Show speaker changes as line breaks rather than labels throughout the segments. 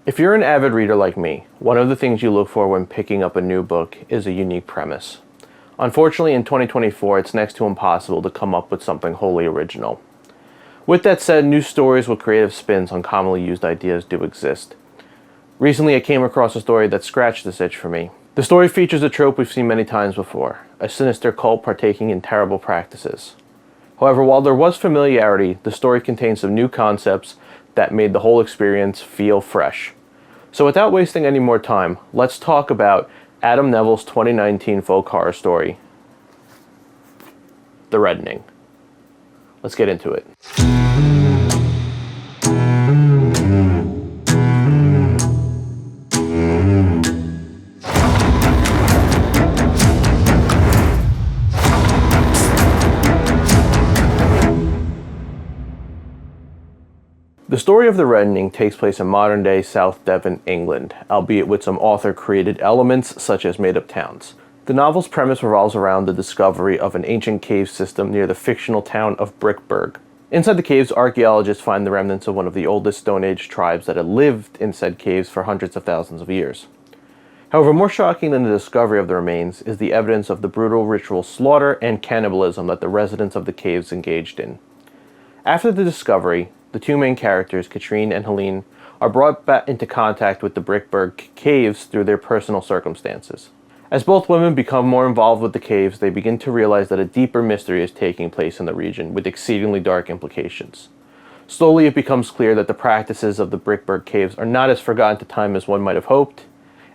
If you're an avid reader like me, one of the things you look for when picking up a new book is a unique premise. Unfortunately, in 2024, it's next to impossible to come up with something wholly original. With that said, new stories with creative spins on commonly used ideas do exist. Recently, I came across a story that scratched this itch for me. The story features a trope we've seen many times before, a sinister cult partaking in terrible practices. However, while there was familiarity, the story contained some new concepts that made the whole experience feel fresh. So without wasting any more time, let's talk about Adam Nevill's 2019 folk horror story, The Reddening. Let's get into it. The story of The Reddening takes place in modern-day South Devon, England, albeit with some author-created elements such as made-up towns. The novel's premise revolves around the discovery of an ancient cave system near the fictional town of Brickburg. Inside the caves, archaeologists find the remnants of one of the oldest Stone Age tribes that had lived in said caves for hundreds of thousands of years. However, more shocking than the discovery of the remains is the evidence of the brutal ritual slaughter and cannibalism that the residents of the caves engaged in. After the discovery, the two main characters, Katrine and Helene, are brought back into contact with the Brickburg caves through their personal circumstances. As both women become more involved with the caves, they begin to realize that a deeper mystery is taking place in the region with exceedingly dark implications. Slowly it becomes clear that the practices of the Brickburg caves are not as forgotten to time as one might have hoped,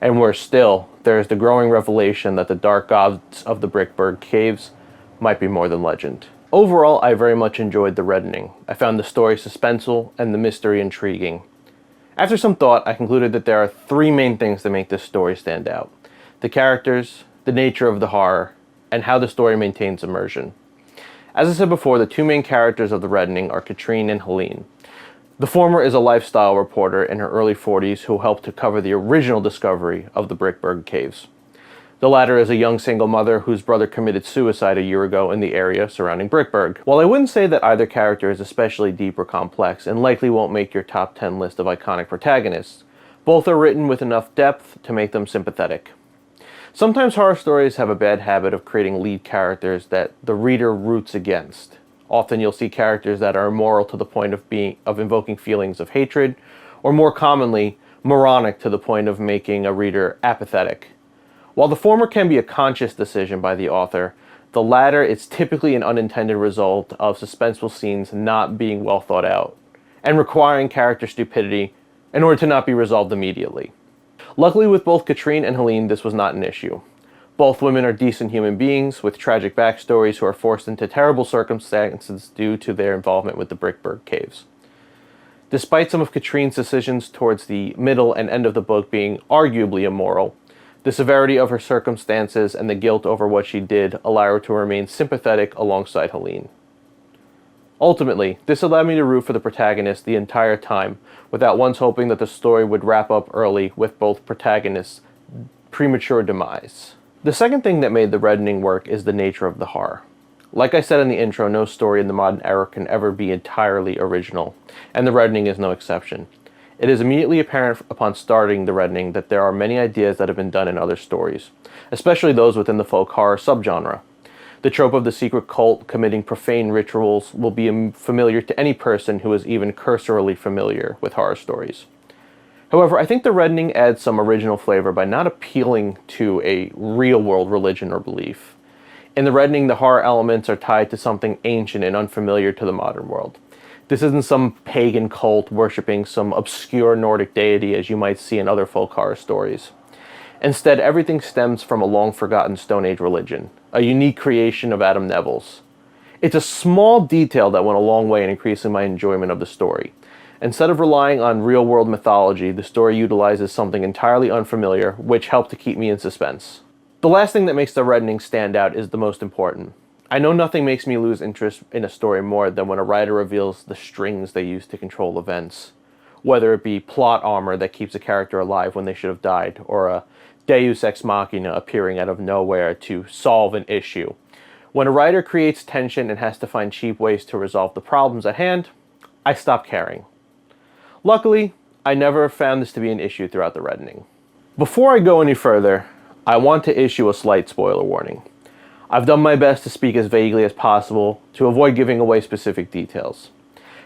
and worse still, there is the growing revelation that the dark gods of the Brickburg caves might be more than legend. Overall, I very much enjoyed The Reddening. I found the story suspenseful and the mystery intriguing. After some thought, I concluded that there are three main things that make this story stand out: the characters, the nature of the horror, and how the story maintains immersion. As I said before, the two main characters of The Reddening are Katrine and Helene. The former is a lifestyle reporter in her early 40s who helped to cover the original discovery of the Brickburg caves. The latter is a young single mother whose brother committed suicide a year ago in the area surrounding Brickburg. While I wouldn't say that either character is especially deep or complex, and likely won't make your top 10 list of iconic protagonists, both are written with enough depth to make them sympathetic. Sometimes horror stories have a bad habit of creating lead characters that the reader roots against. Often you'll see characters that are immoral to the point of invoking feelings of hatred, or more commonly, moronic to the point of making a reader apathetic. While the former can be a conscious decision by the author, the latter is typically an unintended result of suspenseful scenes not being well thought out, and requiring character stupidity in order to not be resolved immediately. Luckily, with both Katrine and Helene, this was not an issue. Both women are decent human beings with tragic backstories who are forced into terrible circumstances due to their involvement with the Brickburg caves. Despite some of Katrine's decisions towards the middle and end of the book being arguably immoral, the severity of her circumstances and the guilt over what she did allow her to remain sympathetic alongside Helene. Ultimately, this allowed me to root for the protagonist the entire time, without once hoping that the story would wrap up early with both protagonists' premature demise. The second thing that made The Reddening work is the nature of the horror. Like I said in the intro, no story in the modern era can ever be entirely original, and The Reddening is no exception. It is immediately apparent upon starting The Reddening that there are many ideas that have been done in other stories, especially those within the folk horror subgenre. The trope of the secret cult committing profane rituals will be familiar to any person who is even cursorily familiar with horror stories. However, I think The Reddening adds some original flavor by not appealing to a real-world religion or belief. In The Reddening, the horror elements are tied to something ancient and unfamiliar to the modern world. This isn't some pagan cult worshipping some obscure Nordic deity as you might see in other folk horror stories. Instead, everything stems from a long-forgotten Stone Age religion, a unique creation of Adam Nevill's. It's a small detail that went a long way in increasing my enjoyment of the story. Instead of relying on real-world mythology, the story utilizes something entirely unfamiliar, which helped to keep me in suspense. The last thing that makes The Reddening stand out is the most important. I know nothing makes me lose interest in a story more than when a writer reveals the strings they use to control events. Whether it be plot armor that keeps a character alive when they should have died, or a deus ex machina appearing out of nowhere to solve an issue. When a writer creates tension and has to find cheap ways to resolve the problems at hand, I stop caring. Luckily, I never found this to be an issue throughout the Reddening. Before I go any further, I want to issue a slight spoiler warning. I've done my best to speak as vaguely as possible to avoid giving away specific details.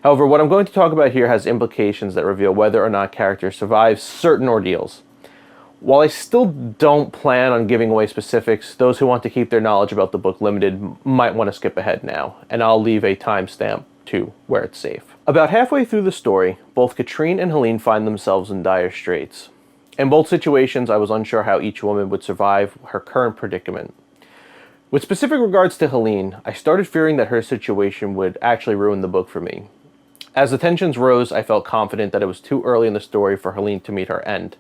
However, what I'm going to talk about here has implications that reveal whether or not characters survive certain ordeals. While I still don't plan on giving away specifics, those who want to keep their knowledge about the book limited might want to skip ahead now, and I'll leave a timestamp to where it's safe. About halfway through the story, both Katrine and Helene find themselves in dire straits. In both situations, I was unsure how each woman would survive her current predicament. With specific regards to Helene, I started fearing that her situation would actually ruin the book for me. As the tensions rose, I felt confident that it was too early in the story for Helene to meet her end.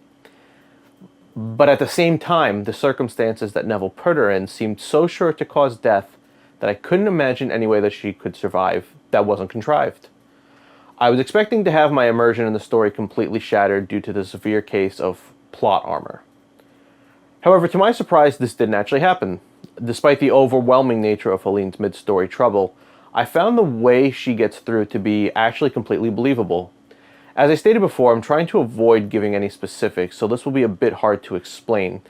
But at the same time, the circumstances that Nevill put her in seemed so sure to cause death that I couldn't imagine any way that she could survive that wasn't contrived. I was expecting to have my immersion in the story completely shattered due to the severe case of plot armor. However, to my surprise, this didn't actually happen. Despite the overwhelming nature of Helene's mid-story trouble, I found the way she gets through to be actually completely believable. As I stated before, I'm trying to avoid giving any specifics, so this will be a bit hard to explain.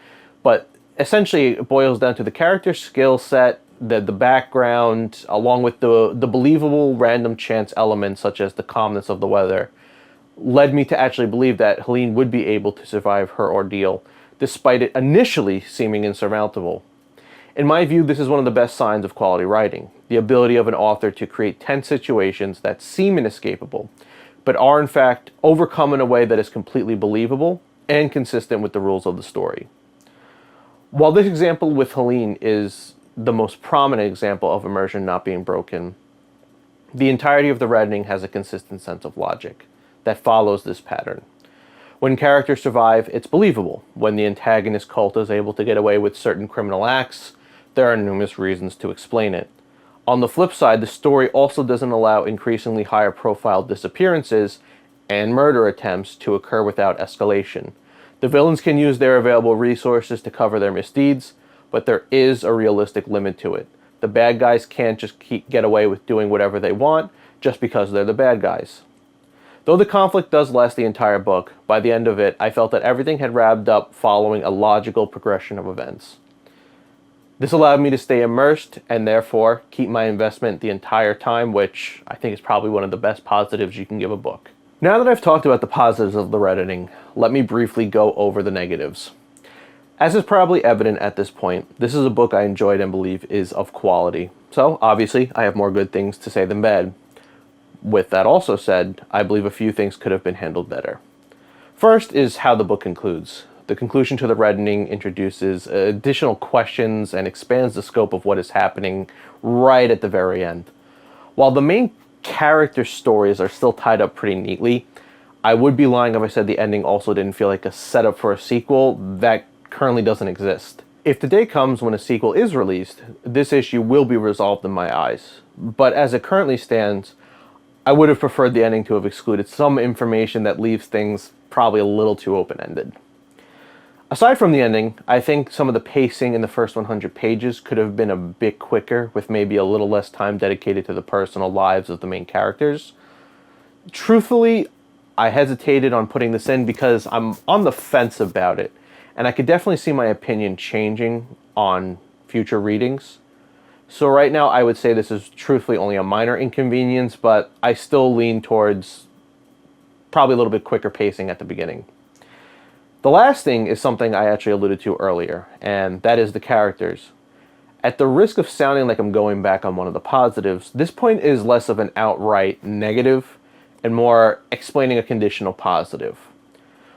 But essentially, it boils down to the character skill set, the background, along with the believable random chance elements, such as the calmness of the weather, led me to actually believe that Helene would be able to survive her ordeal, despite it initially seeming insurmountable. In my view, this is one of the best signs of quality writing, the ability of an author to create tense situations that seem inescapable, but are in fact overcome in a way that is completely believable and consistent with the rules of the story. While this example with Helene is the most prominent example of immersion not being broken, the entirety of the Reddening has a consistent sense of logic that follows this pattern. When characters survive, it's believable. When the antagonist cult is able to get away with certain criminal acts, there are numerous reasons to explain it. On the flip side, the story also doesn't allow increasingly higher profile disappearances and murder attempts to occur without escalation. The villains can use their available resources to cover their misdeeds, but there is a realistic limit to it. The bad guys can't just get away with doing whatever they want just because they're the bad guys. Though the conflict does last the entire book, by the end of it, I felt that everything had wrapped up following a logical progression of events. This allowed me to stay immersed and therefore keep my investment the entire time, which I think is probably one of the best positives you can give a book. Now that I've talked about the positives of the Reddening, let me briefly go over the negatives. As is probably evident at this point, this is a book I enjoyed and believe is of quality. So, obviously, I have more good things to say than bad. With that also said, I believe a few things could have been handled better. First is how the book concludes. The conclusion to the Reddening introduces additional questions and expands the scope of what is happening right at the very end. While the main character stories are still tied up pretty neatly, I would be lying if I said the ending also didn't feel like a setup for a sequel that currently doesn't exist. If the day comes when a sequel is released, this issue will be resolved in my eyes. But as it currently stands, I would have preferred the ending to have excluded some information that leaves things probably a little too open-ended. Aside from the ending, I think some of the pacing in the first 100 pages could have been a bit quicker, with maybe a little less time dedicated to the personal lives of the main characters. Truthfully, I hesitated on putting this in because I'm on the fence about it, and I could definitely see my opinion changing on future readings. So right now I would say this is truthfully only a minor inconvenience, but I still lean towards probably a little bit quicker pacing at the beginning. The last thing is something I actually alluded to earlier, and that is the characters. At the risk of sounding like I'm going back on one of the positives, this point is less of an outright negative and more explaining a conditional positive.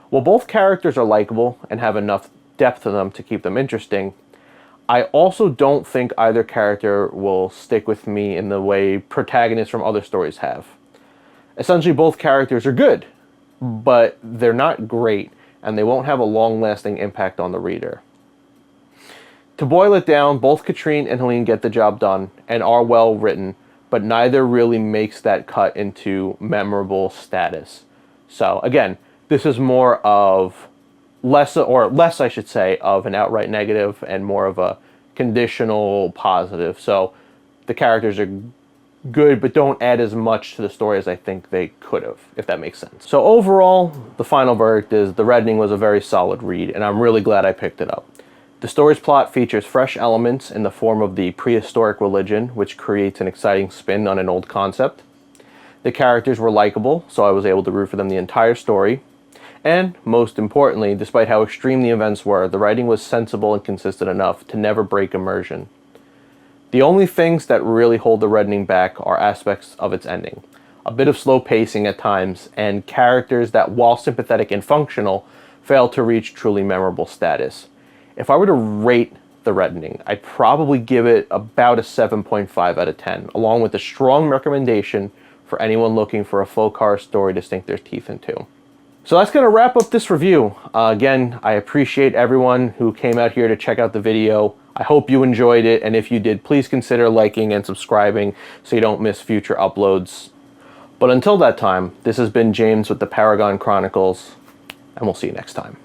While both characters are likable and have enough depth to them to keep them interesting, I also don't think either character will stick with me in the way protagonists from other stories have. Essentially, both characters are good, but they're not great, and they won't have a long-lasting impact on the reader. To boil it down, both Katrine and Helene get the job done and are well written, but neither really makes that cut into memorable status. So again, this is more of less, I should say, of an outright negative and more of a conditional positive. So the characters are good, but don't add as much to the story as I think they could have, if that makes sense. So overall, the final verdict is The Reddening was a very solid read, and I'm really glad I picked it up. The story's plot features fresh elements in the form of the prehistoric religion, which creates an exciting spin on an old concept. The characters were likable, so I was able to root for them the entire story. And, most importantly, despite how extreme the events were, the writing was sensible and consistent enough to never break immersion. The only things that really hold The Reddening back are aspects of its ending. A bit of slow pacing at times, and characters that, while sympathetic and functional, fail to reach truly memorable status. If I were to rate The Reddening, I'd probably give it about a 7.5 out of 10, along with a strong recommendation for anyone looking for a folk horror story to sink their teeth into. So that's going to wrap up this review. Again, I appreciate everyone who came out here to check out the video. I hope you enjoyed it, and if you did, please consider liking and subscribing so you don't miss future uploads. But until that time, this has been James with the Paragon Chronicles, and we'll see you next time.